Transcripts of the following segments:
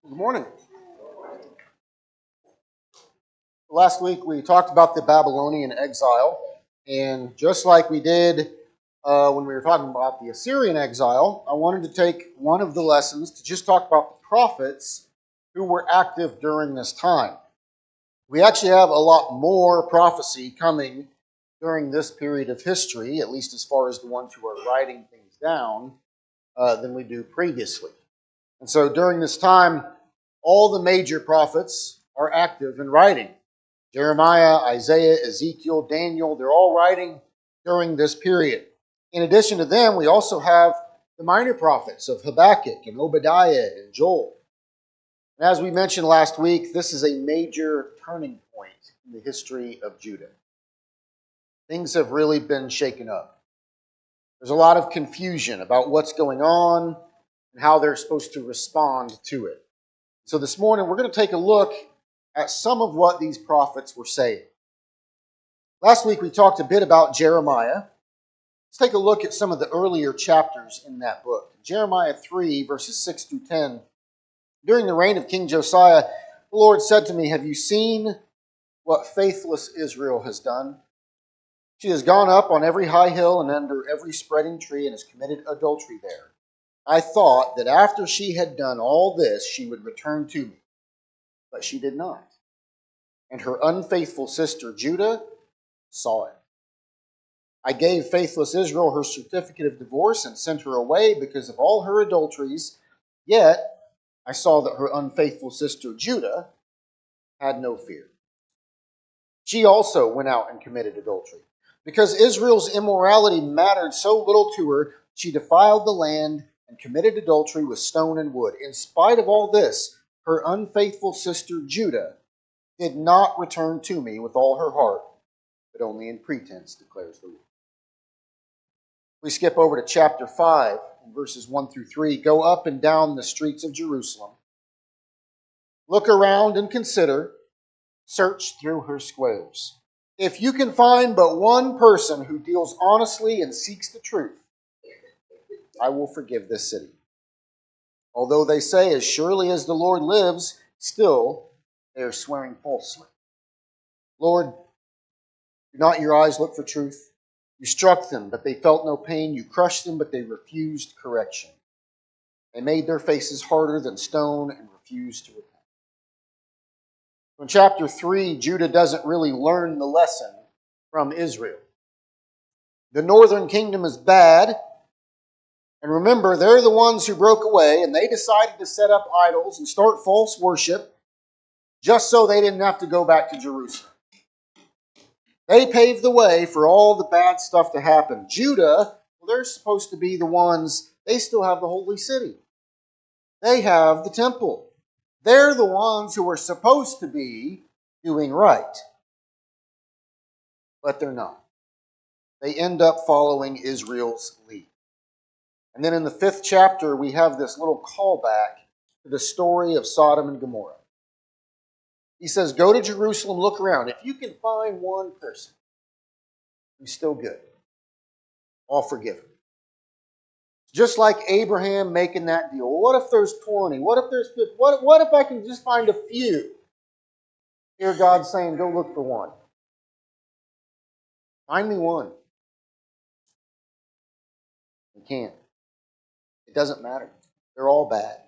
Good morning. Last week we talked about the Babylonian exile, and just like we did when we were talking about the Assyrian exile, I wanted to take one of the lessons to just talk about the prophets who were active during this time. We actually have a lot more prophecy coming during this period of history, at least as far as the ones who are writing things down, than we do previously. And so during this time, all the major prophets are active in writing. Jeremiah, Isaiah, Ezekiel, Daniel, they're all writing during this period. In addition to them, we also have the minor prophets of Habakkuk and Obadiah and Joel. And as we mentioned last week, this is a major turning point in the history of Judah. Things have really been shaken up. There's a lot of confusion about what's going on and how they're supposed to respond to it. So this morning, we're going to take a look at some of what these prophets were saying. Last week, we talked a bit about Jeremiah. Let's take a look at some of the earlier chapters in that book. Jeremiah 3, verses 6 through 10. During the reign of King Josiah, the Lord said to me, "Have you seen what faithless Israel has done? She has gone up on every high hill and under every spreading tree and has committed adultery there. I thought that after she had done all this, she would return to me. But she did not. And her unfaithful sister Judah saw it. I gave faithless Israel her certificate of divorce and sent her away because of all her adulteries. Yet I saw that her unfaithful sister Judah had no fear. She also went out and committed adultery. Because Israel's immorality mattered so little to her, she defiled the land and committed adultery with stone and wood. In spite of all this, her unfaithful sister Judah did not return to me with all her heart, but only in pretense, declares the Lord." We skip over to chapter 5, verses 1 through 3. Go up and down the streets of Jerusalem. Look around and consider. Search through her squares. If you can find but one person who deals honestly and seeks the truth, I will forgive this city. Although they say, "As surely as the Lord lives," still they are swearing falsely. Lord, do not your eyes look for truth? You struck them, but they felt no pain. You crushed them, but they refused correction. They made their faces harder than stone and refused to repent. In chapter 3, Judah doesn't really learn the lesson from Israel. The northern kingdom is bad. And remember, they're the ones who broke away, and they decided to set up idols and start false worship just so they didn't have to go back to Jerusalem. They paved the way for all the bad stuff to happen. Judah, well, they're supposed to be the ones, they still have the holy city. They have the temple. They're the ones who are supposed to be doing right. But they're not. They end up following Israel's lead. And then in the 5th chapter, we have this little callback to the story of Sodom and Gomorrah. He says, "Go to Jerusalem, look around. If you can find one person who's still good, I'll forgive him." Just like Abraham making that deal. What if there's 20? What if there's 50? What if I can just find a few? Here God's saying, go look for one. Find me one. You can't. It doesn't matter. They're all bad.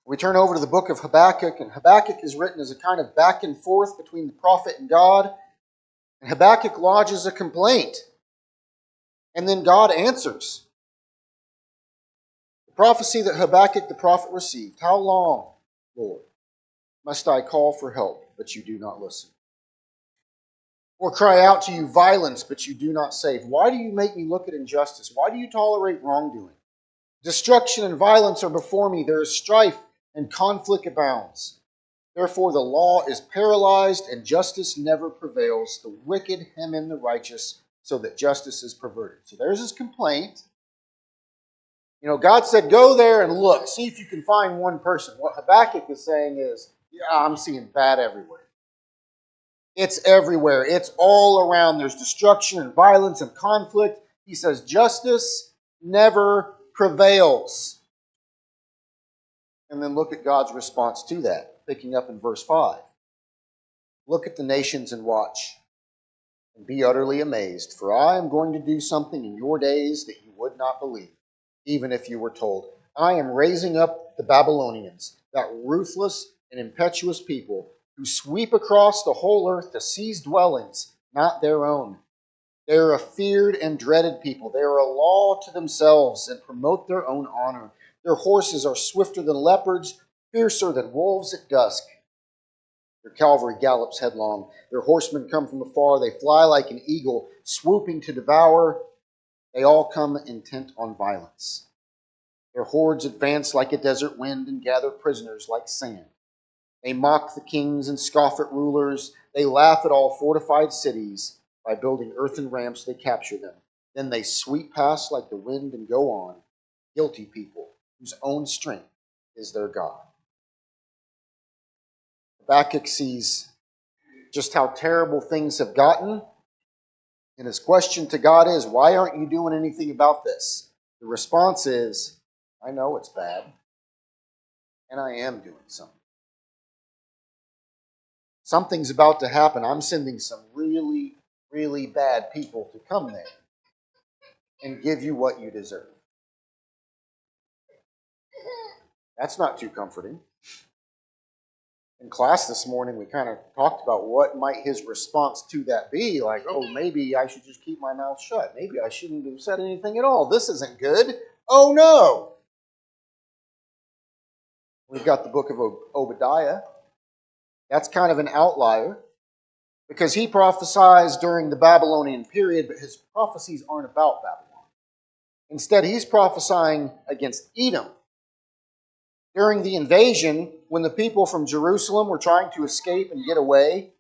We turn over to the book of Habakkuk, and Habakkuk is written as a kind of back and forth between the prophet and God. And Habakkuk lodges a complaint. And then God answers. The prophecy that Habakkuk the prophet received. "How long, Lord, must I call for help, but you do not listen? Or cry out to you violence, but you do not save? Why do you make me look at injustice? Why do you tolerate wrongdoing? Destruction and violence are before me. There is strife and conflict abounds. Therefore the law is paralyzed and justice never prevails. The wicked hem in the righteous so that justice is perverted." So there's his complaint. God said, go there and look. See if you can find one person. What Habakkuk is saying is, yeah, I'm seeing bad everywhere. It's everywhere. It's all around. There's destruction and violence and conflict. He says, justice never prevails. And then look at God's response to that, picking up in verse 5. Look at the nations and watch, and be utterly amazed, for I am going to do something in your days that you would not believe, even if you were told. I am raising up the Babylonians, that ruthless and impetuous people who sweep across the whole earth to seize dwellings, not their own. They are a feared and dreaded people. They are a law to themselves and promote their own honor. Their horses are swifter than leopards, fiercer than wolves at dusk. Their cavalry gallops headlong. Their horsemen come from afar. They fly like an eagle, swooping to devour. They all come intent on violence. Their hordes advance like a desert wind and gather prisoners like sand. They mock the kings and scoff at rulers. They laugh at all fortified cities. By building earthen ramps, they capture them. Then they sweep past like the wind and go on. Guilty people whose own strength is their God. Habakkuk sees just how terrible things have gotten. And his question to God is, why aren't you doing anything about this? The response is, I know it's bad, and I am doing something. Something's about to happen. I'm sending some really, really bad people to come there and give you what you deserve. That's not too comforting. In class this morning, we kind of talked about what might his response to that be. Like, oh, maybe I should just keep my mouth shut. Maybe I shouldn't have said anything at all. This isn't good. Oh, no. We've got the book of Obadiah. That's kind of an outlier because he prophesies during the Babylonian period, but his prophecies aren't about Babylon. Instead, he's prophesying against Edom. During the invasion, when the people from Jerusalem were trying to escape and get away,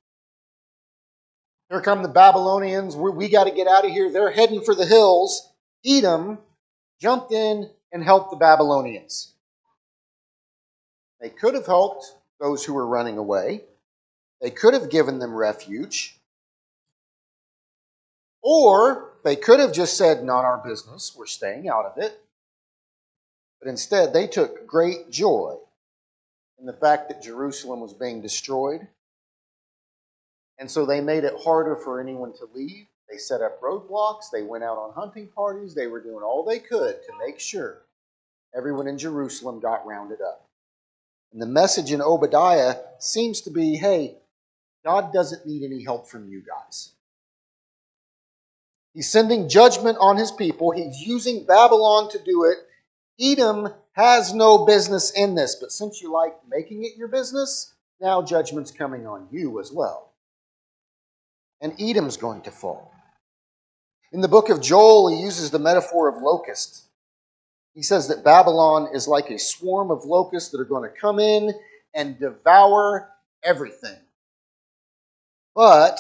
here come the Babylonians. We got to get out of here. They're heading for the hills. Edom jumped in and helped the Babylonians. They could have helped those who were running away. They could have given them refuge. Or they could have just said, not our business, we're staying out of it. But instead, they took great joy in the fact that Jerusalem was being destroyed. And so they made it harder for anyone to leave. They set up roadblocks. They went out on hunting parties. They were doing all they could to make sure everyone in Jerusalem got rounded up. And the message in Obadiah seems to be, hey, God doesn't need any help from you guys. He's sending judgment on his people. He's using Babylon to do it. Edom has no business in this, but since you like making it your business, now judgment's coming on you as well. And Edom's going to fall. In the book of Joel, he uses the metaphor of locusts. He says that Babylon is like a swarm of locusts that are going to come in and devour everything. But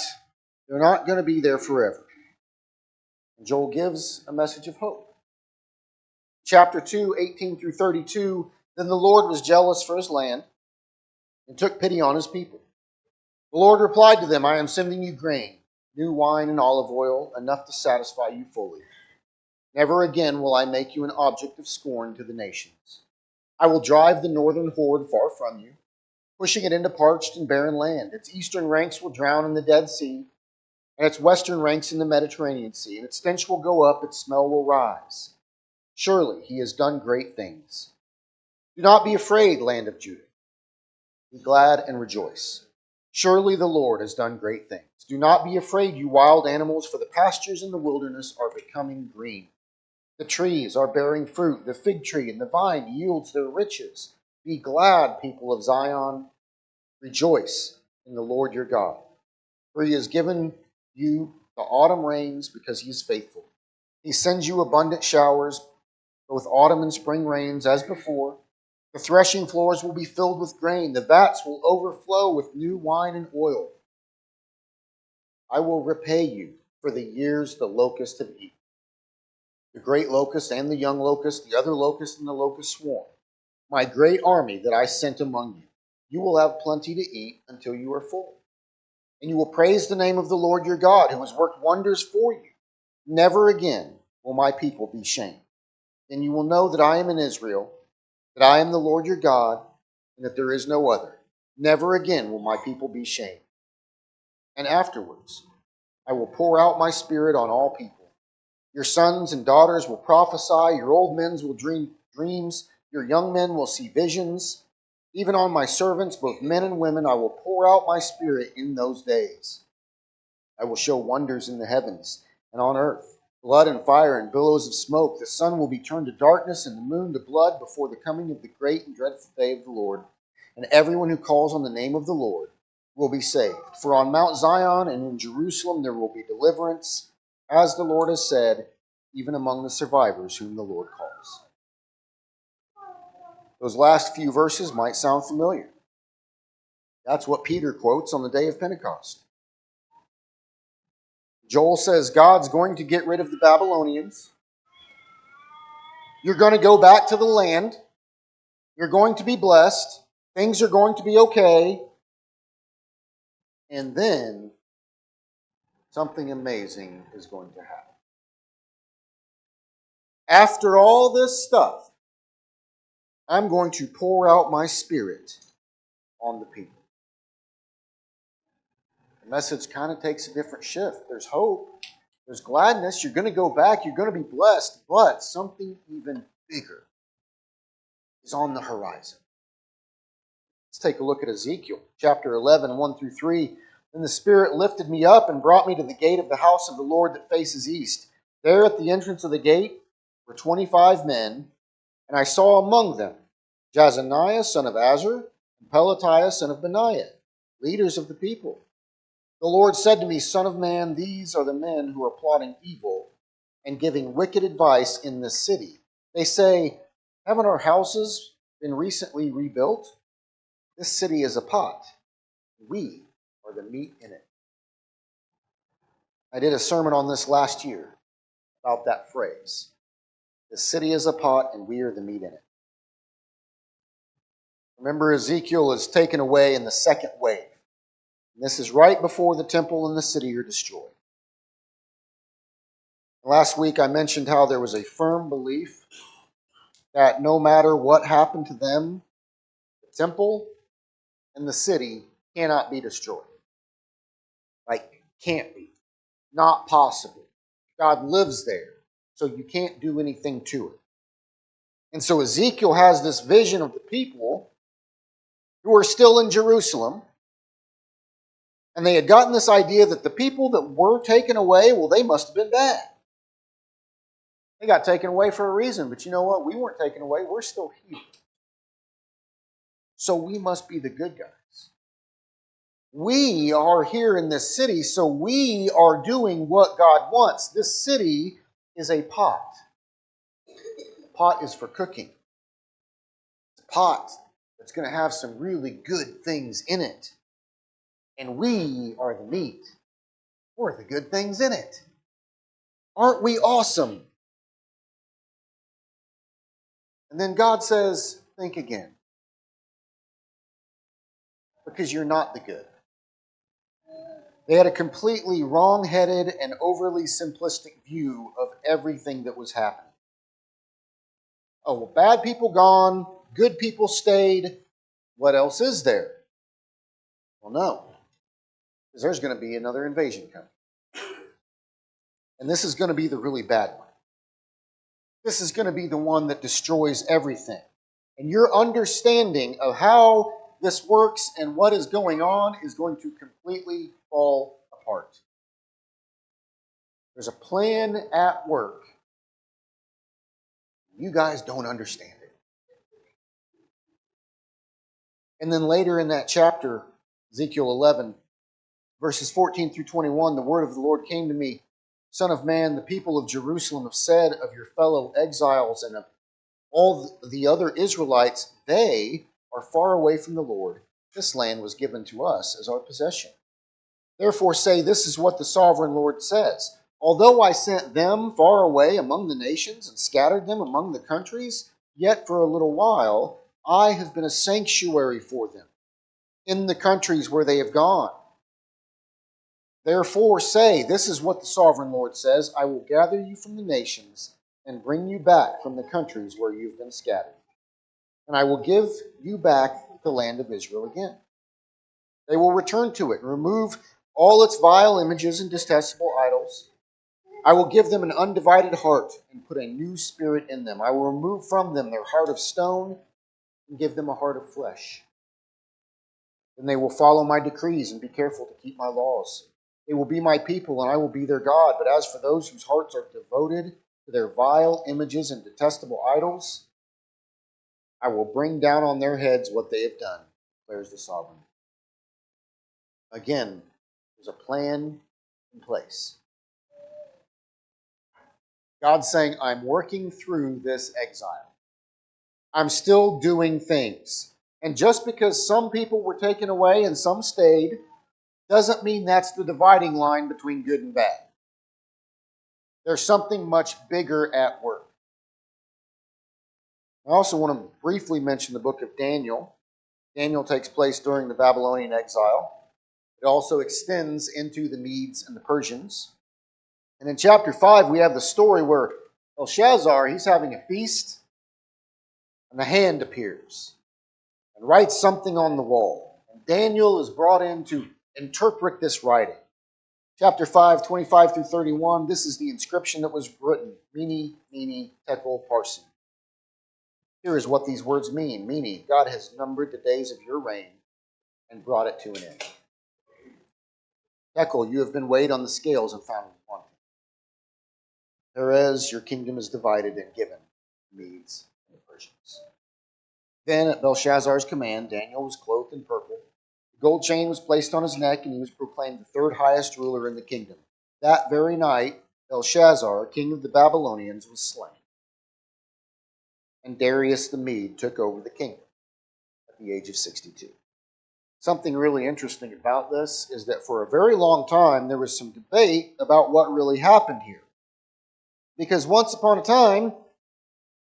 they're not going to be there forever. And Joel gives a message of hope. Chapter 2, 18 through 32, then the Lord was jealous for his land and took pity on his people. The Lord replied to them, I am sending you grain, new wine and olive oil, enough to satisfy you fully. Never again will I make you an object of scorn to the nations. I will drive the northern horde far from you, pushing it into parched and barren land. Its eastern ranks will drown in the Dead Sea, and its western ranks in the Mediterranean Sea, and its stench will go up, its smell will rise. Surely he has done great things. Do not be afraid, land of Judah. Be glad and rejoice. Surely the Lord has done great things. Do not be afraid, you wild animals, for the pastures in the wilderness are becoming green. The trees are bearing fruit. The fig tree and the vine yields their riches. Be glad, people of Zion. Rejoice in the Lord your God. For he has given you the autumn rains because he is faithful. He sends you abundant showers, both autumn and spring rains as before. The threshing floors will be filled with grain. The vats will overflow with new wine and oil. I will repay you for the years the locusts have eaten. The great locust and the young locust, the other locust and the locust swarm. My great army that I sent among you. You will have plenty to eat until you are full. And you will praise the name of the Lord your God, who has worked wonders for you. Never again will my people be shamed. Then you will know that I am in Israel, that I am the Lord your God, and that there is no other. Never again will my people be shamed. And afterwards, I will pour out my Spirit on all people. Your sons and daughters will prophesy, your old men will dream dreams, your young men will see visions. Even on my servants, both men and women, I will pour out my Spirit in those days. I will show wonders in the heavens and on earth, blood and fire and billows of smoke. The sun will be turned to darkness and the moon to blood before the coming of the great and dreadful day of the Lord. And everyone who calls on the name of the Lord will be saved. For on Mount Zion and in Jerusalem there will be deliverance, as the Lord has said, even among the survivors whom the Lord calls. Those last few verses might sound familiar. That's what Peter quotes on the day of Pentecost. Joel says God's going to get rid of the Babylonians. You're going to go back to the land. You're going to be blessed. Things are going to be okay. And then something amazing is going to happen. After all this stuff, I'm going to pour out my Spirit on the people. The message kind of takes a different shift. There's hope. There's gladness. You're going to go back. You're going to be blessed. But something even bigger is on the horizon. Let's take a look at Ezekiel chapter 11, 1 through 3. Then the Spirit lifted me up and brought me to the gate of the house of the Lord that faces east. There at the entrance of the gate were 25 men, and I saw among them Jazaniah, son of Azur, and Pelatiah, son of Benaiah, leaders of the people. The Lord said to me, Son of man, these are the men who are plotting evil and giving wicked advice in this city. They say, haven't our houses been recently rebuilt? This city is a pot. We are the meat in it. I did a sermon on this last year about that phrase. The city is a pot and we are the meat in it. Remember, Ezekiel is taken away in the second wave. And this is right before the temple and the city are destroyed. Last week I mentioned how there was a firm belief that no matter what happened to them, the temple and the city cannot be destroyed. Like, can't be. Not possible. God lives there, so you can't do anything to it. And so Ezekiel has this vision of the people who are still in Jerusalem, and they had gotten this idea that the people that were taken away, well, they must have been bad. They got taken away for a reason, but you know what? We weren't taken away. We're still here. So we must be the good guys. We are here in this city, so we are doing what God wants. This city is a pot. The pot is for cooking. It's a pot that's going to have some really good things in it. And we are the meat. We're the good things in it. Aren't we awesome? And then God says, think again. Because you're not the good. They had a completely wrong-headed and overly simplistic view of everything that was happening. Oh, well, bad people gone, good people stayed. What else is there? Well, no. Because there's going to be another invasion coming. And this is going to be the really bad one. This is going to be the one that destroys everything. And your understanding of how this works and what is going on is going to completely fall apart. There's a plan at work. You guys don't understand it. And then later in that chapter, Ezekiel 11, verses 14 through 21, the word of the Lord came to me, Son of man, the people of Jerusalem have said of your fellow exiles and of all the other Israelites, they are far away from the Lord. This land was given to us as our possession. Therefore say, this is what the sovereign Lord says. Although I sent them far away among the nations and scattered them among the countries, yet for a little while I have been a sanctuary for them in the countries where they have gone. Therefore say, this is what the sovereign Lord says, I will gather you from the nations and bring you back from the countries where you've been scattered. and I will give you back the land of Israel again. They will return to it and remove all its vile images and detestable idols. I will give them an undivided heart and put a new spirit in them. I will remove from them their heart of stone and give them a heart of flesh. Then they will follow my decrees and be careful to keep my laws. They will be my people, and I will be their God. But as for those whose hearts are devoted to their vile images and detestable idols, I will bring down on their heads what they have done, declares the sovereign. Again, there's a plan in place. God's saying, I'm working through this exile. I'm still doing things. And just because some people were taken away and some stayed, doesn't mean that's the dividing line between good and bad. There's something much bigger at work. I also want to briefly mention the book of Daniel. Daniel takes place during the Babylonian exile. It also extends into the Medes and the Persians. And in chapter 5, we have the story where Belshazzar, he's having a feast, and a hand appears and writes something on the wall. And Daniel is brought in to interpret this writing. Chapter 5, 25 through 31, this is the inscription that was written. Mene, mene, tekel, parsin. Here is what these words mean. Mene, God has numbered the days of your reign and brought it to an end. Tekel, you have been weighed on the scales and found wanting. Perez, your kingdom is divided and given to the Medes and the Persians. Then at Belshazzar's command, Daniel was clothed in purple. The gold chain was placed on his neck, and he was proclaimed the third highest ruler in the kingdom. That very night, Belshazzar, king of the Babylonians, was slain. And Darius the Mede took over the kingdom at the age of 62. Something really interesting about this is that for a very long time, there was some debate about what really happened here. Because once upon a time,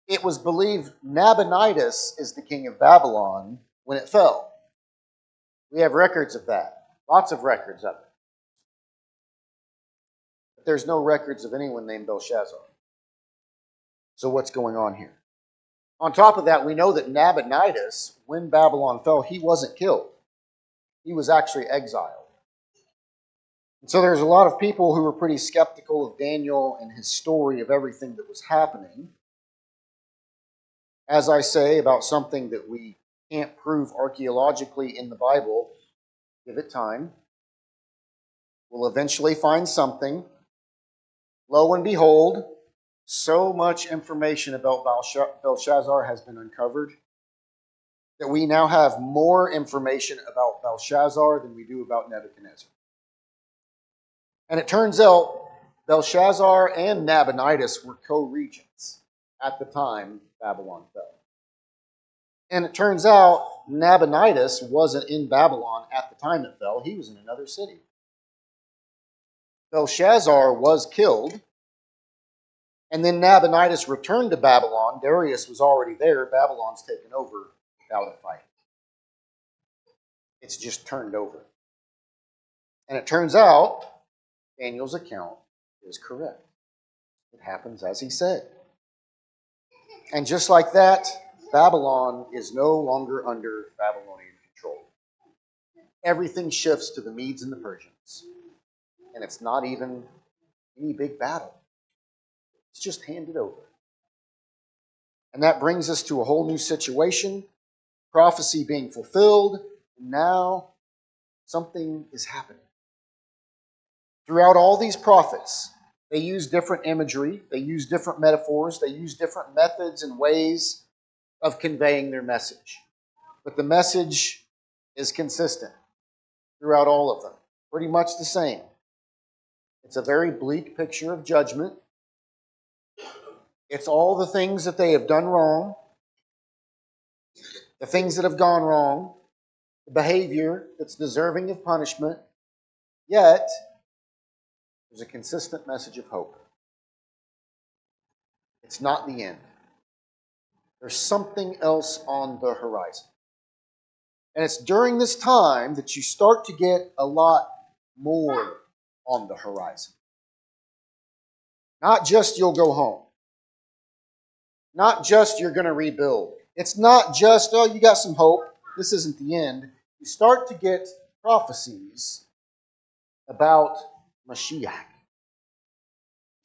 it was believed Nabonidus is the king of Babylon when it fell. We have records of that. Lots of records of it. But there's no records of anyone named Belshazzar. So what's going on here? On top of that, we know that Nabonidus, when Babylon fell, he wasn't killed. He was actually exiled. And so there's a lot of people who were pretty skeptical of Daniel and his story of everything that was happening. As I say, about something that we can't prove archaeologically in the Bible, give it time. We'll eventually find something. Lo and behold, so much information about Belshazzar has been uncovered that we now have more information about Belshazzar than we do about Nebuchadnezzar. And it turns out Belshazzar and Nabonidus were co-regents at the time Babylon fell. And it turns out Nabonidus wasn't in Babylon at the time it fell. He was in another city. Belshazzar was killed. And then Nabonidus returned to Babylon. Darius was already there. Babylon's taken over without a fight. It's just turned over. And it turns out Daniel's account is correct. It happens as he said. And just like that, Babylon is no longer under Babylonian control. Everything shifts to the Medes and the Persians. And it's not even any big battle. It's just handed over. And that brings us to a whole new situation. Prophecy being fulfilled. And now something is happening. Throughout all these prophets, they use different imagery. They use different metaphors. They use different methods and ways of conveying their message. But the message is consistent throughout all of them. Pretty much the same. It's a very bleak picture of judgment. It's all the things that they have done wrong, the things that have gone wrong, the behavior that's deserving of punishment, yet there's a consistent message of hope. It's not the end. There's something else on the horizon. And it's during this time that you start to get a lot more on the horizon. Not just you'll go home. Not just you're going to rebuild. It's not just, oh, you got some hope. This isn't the end. You start to get prophecies about Mashiach.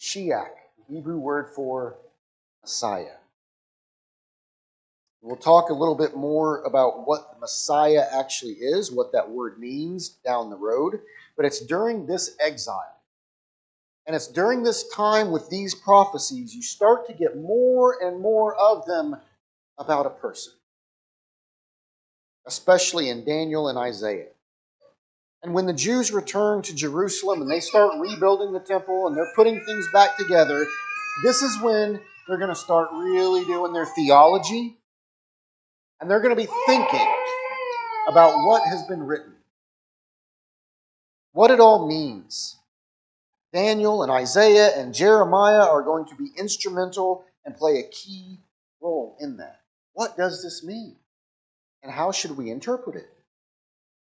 Mashiach, the Hebrew word for Messiah. We'll talk a little bit more about what the Messiah actually is, what that word means down the road. But it's during this exile. And it's during this time with these prophecies, you start to get more and more of them about a person, especially in Daniel and Isaiah. And when the Jews return to Jerusalem and they start rebuilding the temple and they're putting things back together, this is when they're going to start really doing their theology, and they're going to be thinking about what has been written, what it all means. Daniel and Isaiah and Jeremiah are going to be instrumental and play a key role in that. What does this mean? And how should we interpret it?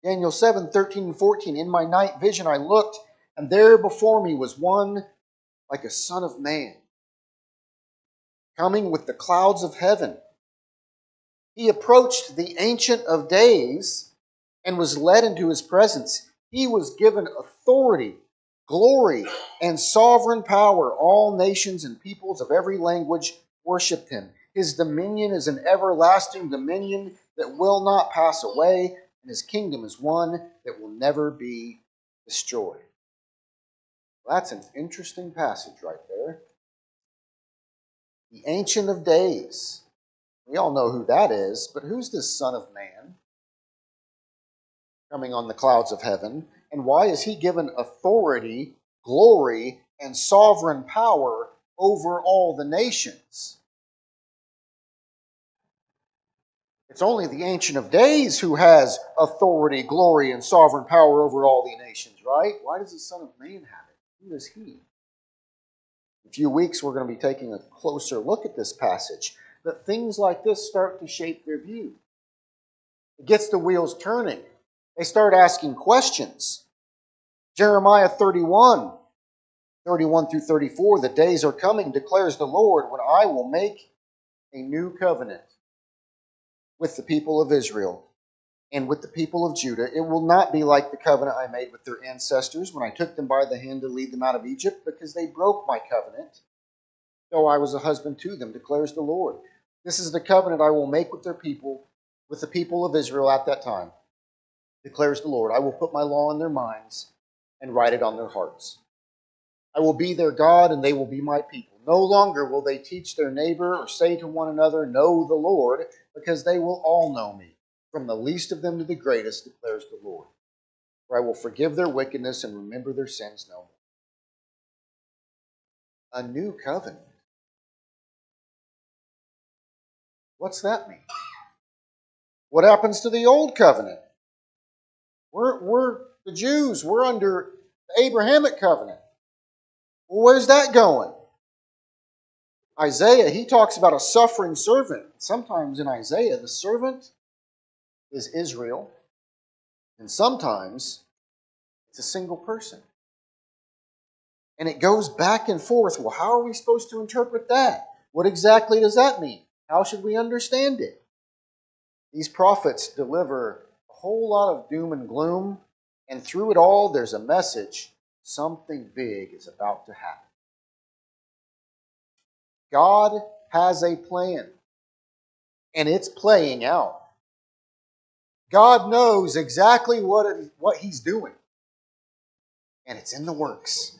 Daniel 7:13 and 14, in my night vision I looked, and there before me was one like a son of man, coming with the clouds of heaven. He approached the Ancient of Days and was led into his presence. He was given authority, glory, and sovereign power. All nations and peoples of every language worshiped him. His dominion is an everlasting dominion that will not pass away, and his kingdom is one that will never be destroyed. Well, that's an interesting passage right there. The Ancient of Days. We all know who that is, but who's this Son of Man coming on the clouds of heaven? And why is he given authority, glory, and sovereign power over all the nations? It's only the Ancient of Days who has authority, glory, and sovereign power over all the nations, right? Why does the Son of Man have it? Who is he? In a few weeks, we're going to be taking a closer look at this passage. But things like this start to shape their view. It gets the wheels turning. They start asking questions. Jeremiah 31 through 34, the days are coming, declares the Lord, when I will make a new covenant with the people of Israel and with the people of Judah. It will not be like the covenant I made with their ancestors when I took them by the hand to lead them out of Egypt, because they broke my covenant, though I was a husband to them, declares the Lord. This is the covenant I will make with their people, with the people of Israel at that time, declares the Lord. I will put my law in their minds and write it on their hearts. I will be their God, and they will be my people. No longer will they teach their neighbor or say to one another, know the Lord, because they will all know me, from the least of them to the greatest, declares the Lord. For I will forgive their wickedness and remember their sins no more. A new covenant. What's that mean? What happens to the old covenant? We're the Jews. We're under the Abrahamic covenant. Well, where's that going? Isaiah, he talks about a suffering servant. Sometimes in Isaiah, the servant is Israel, and sometimes it's a single person. And it goes back and forth. Well, how are we supposed to interpret that? What exactly does that mean? How should we understand it? These prophets deliver a whole lot of doom and gloom, and through it all, there's a message. Something big is about to happen. God has a plan, and it's playing out. God knows exactly what he's doing, and it's in the works.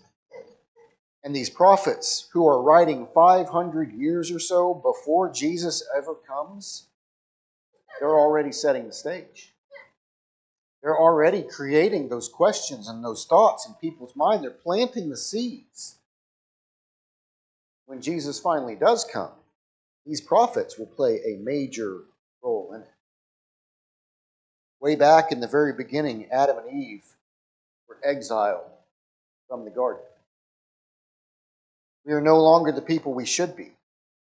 And these prophets who are writing 500 years or so before Jesus ever comes, they're already setting the stage. They're already creating those questions and those thoughts in people's mind. They're planting the seeds. When Jesus finally does come, these prophets will play a major role in it. Way back in the very beginning, Adam and Eve were exiled from the garden. We are no longer the people we should be,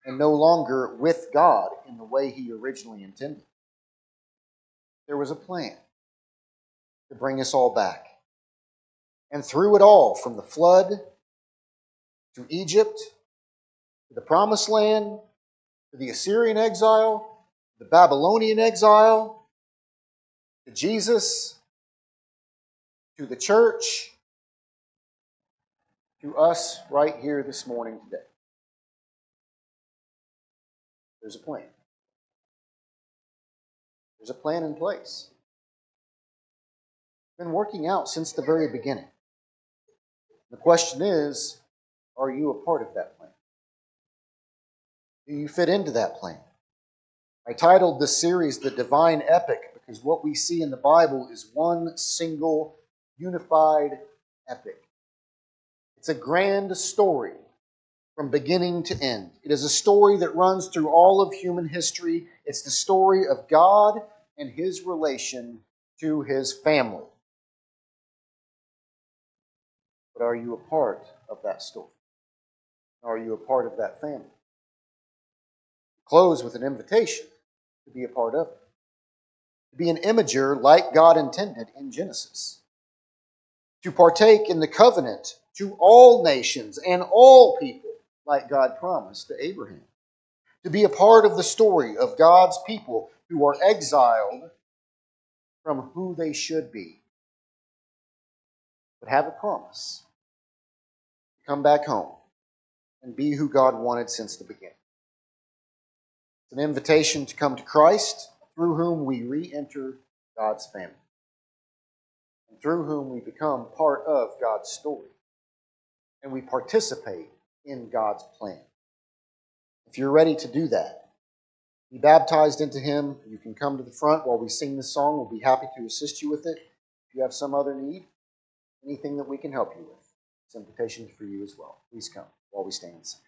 and no longer with God in the way He originally intended. There was a plan to bring us all back. And through it all, from the flood to Egypt, to the Promised Land, to the Assyrian exile, the Babylonian exile, to Jesus, to the church, to us right here this morning today. There's a plan. There's a plan in place. It's been working out since the very beginning. The question is, are you a part of that plan? Do you fit into that plan? I titled this series The Divine Epic because what we see in the Bible is one single, unified epic. It's a grand story from beginning to end. It is a story that runs through all of human history. It's the story of God and His relation to His family. But are you a part of that story? Are you a part of that family? Close with an invitation to be a part of it. To be an imager like God intended in Genesis. To partake in the covenant to all nations and all people like God promised to Abraham. To be a part of the story of God's people who are exiled from who they should be, but have a promise to come back home and be who God wanted since the beginning. It's an invitation to come to Christ, through whom we re-enter God's family, and through whom we become part of God's story, and we participate in God's plan. If you're ready to do that, be baptized into Him, you can come to the front while we sing this song. We'll be happy to assist you with it. If you have some other need, anything that we can help you with, this invitation is for you as well. Please come while we stand and sing.